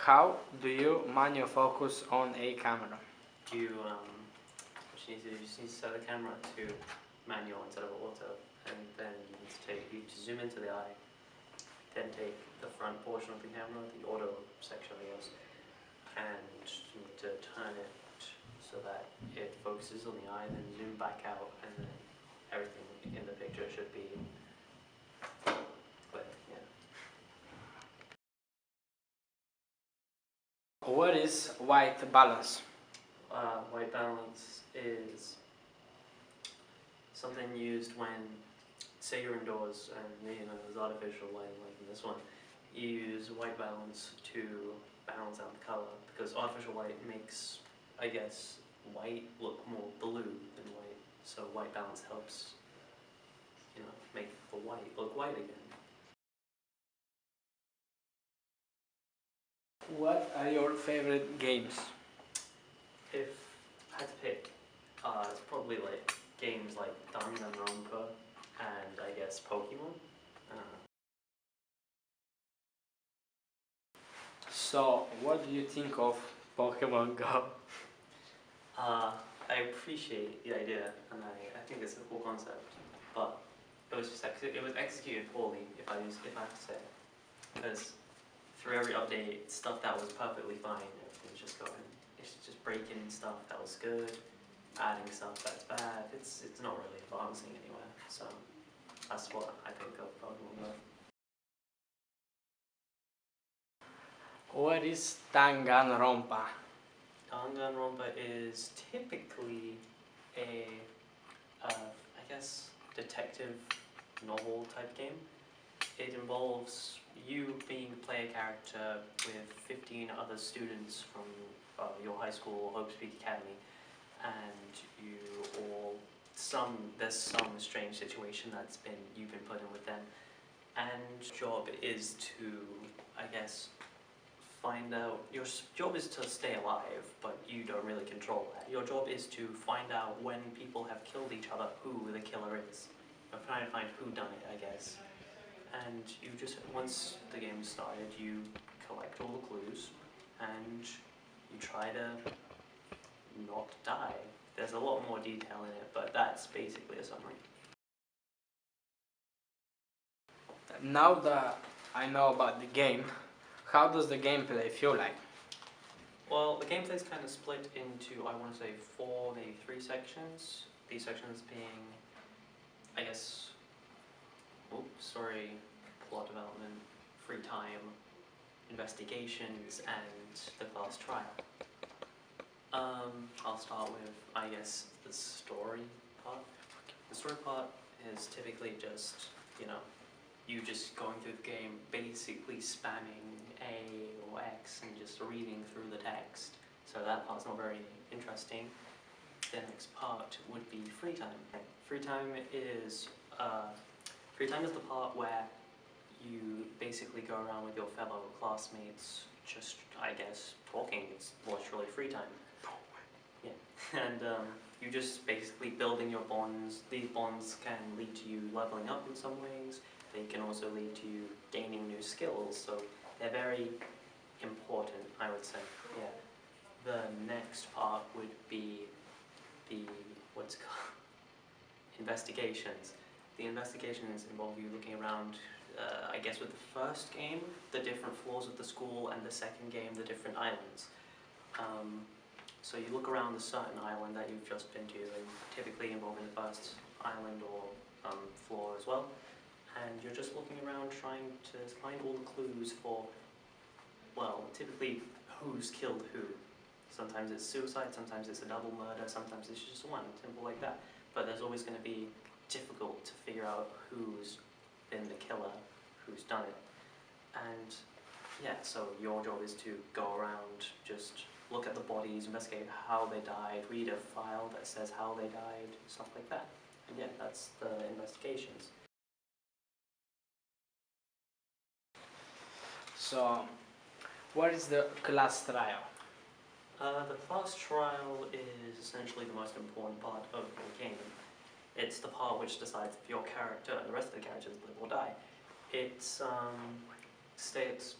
How do you manual focus on a camera? What you need to do, you just need to set the camera to manual instead of auto, and then you need to zoom into the eye, then take the front portion of the camera, the auto section of yours, and you need to turn it so that it focuses on the eye, then zoom back out, and then everything in the picture should be clear. Yeah. What is white balance? White balance is something used when, say you're indoors and there's artificial light like in this one, you use white balance to balance out the color, because artificial light makes, I guess, white look more blue than white. So white balance helps, make the white look white again. What are your favorite games? If I had to pick, it's probably like games like Danganronpa and I guess Pokemon. So, what do you think of Pokemon Go? I appreciate the idea, and I think it's a cool concept, but it was executed poorly, if I have to say, because through every update, stuff that was perfectly fine, everything's just going. It's just breaking stuff that was good, adding stuff that's bad. It's not really advancing anywhere. So that's what I think of Pokemon Go. What is Danganronpa? Danganronpa is typically a, I guess, detective novel type game. It involves you being the player character with 15 other students from your high school, Hope's Peak Academy, and there's some strange situation you've been put in with them, and your job is to, I guess, find out, your job is to stay alive, but you don't really control that. Your job is to find out when people have killed each other, who the killer is. I'm trying to find who done it, I guess. And once the game started, you collect all the clues, and you try to not die. There's a lot more detail in it, but that's basically a summary. Now that I know about the game, how does the gameplay feel like? Well, the gameplay is kind of split into, I want to say, 4, maybe 3 sections. These sections being, I guess, plot development, free time, investigations, and the class trial. I'll start with, I guess, the story part. The story part is typically just, you just going through the game, basically spamming A or X and just reading through the text. So that part's not very interesting. The next part would be free time. Free time is the part where you basically go around with your fellow classmates, just, I guess, talking. It's literally free time. Yeah, and you just basically building your bonds. These bonds can lead to you leveling up in some ways. They can also lead to you gaining new skills, so they're very important, I would say. Yeah. The next part would be what's called investigations. The investigations involve you looking around, I guess with the first game, the different floors of the school, and the second game, the different islands. So you look around a certain island that you've just been to, and typically involving the first island or floor as well. And you're just looking around trying to find all the clues for, well, typically who's killed who. Sometimes it's suicide, sometimes it's a double murder, sometimes it's just one, simple like that. But there's always going to be difficult to figure out who's been the killer, who's done it. And yeah, so your job is to go around, just look at the bodies, investigate how they died, read a file that says how they died, stuff like that. And yeah, that's the investigations. So, what is the class trial? The class trial is essentially the most important part of the game. It's the part which decides if your character and the rest of the characters live or die. It states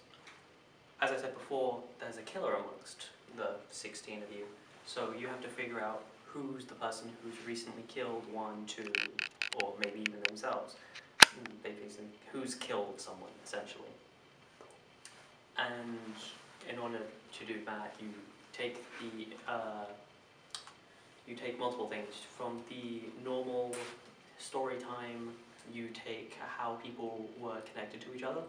as I said before, there's a killer amongst the 16 of you. So you have to figure out who's the person who's recently killed one, two, or maybe even themselves. Basically, who's killed someone, essentially. And in order to do that, you take multiple things. From the normal story time, you take how people were connected to each other.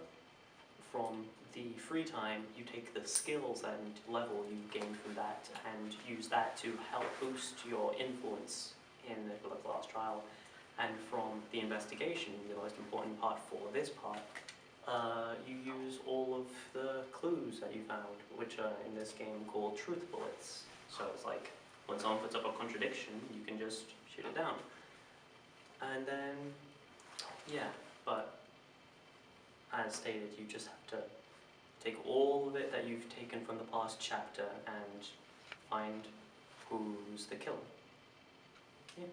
From the free time, you take the skills and level you gain from that and use that to help boost your influence in the last trial. And from the investigation, the most important part for this part, you use all of the clues that you found, which are in this game called truth bullets. So it's like, when someone puts up a contradiction, you can just shoot it down. And then, yeah, but as stated, you just have to take all of it that you've taken from the past chapter and find who's the killer. Yeah.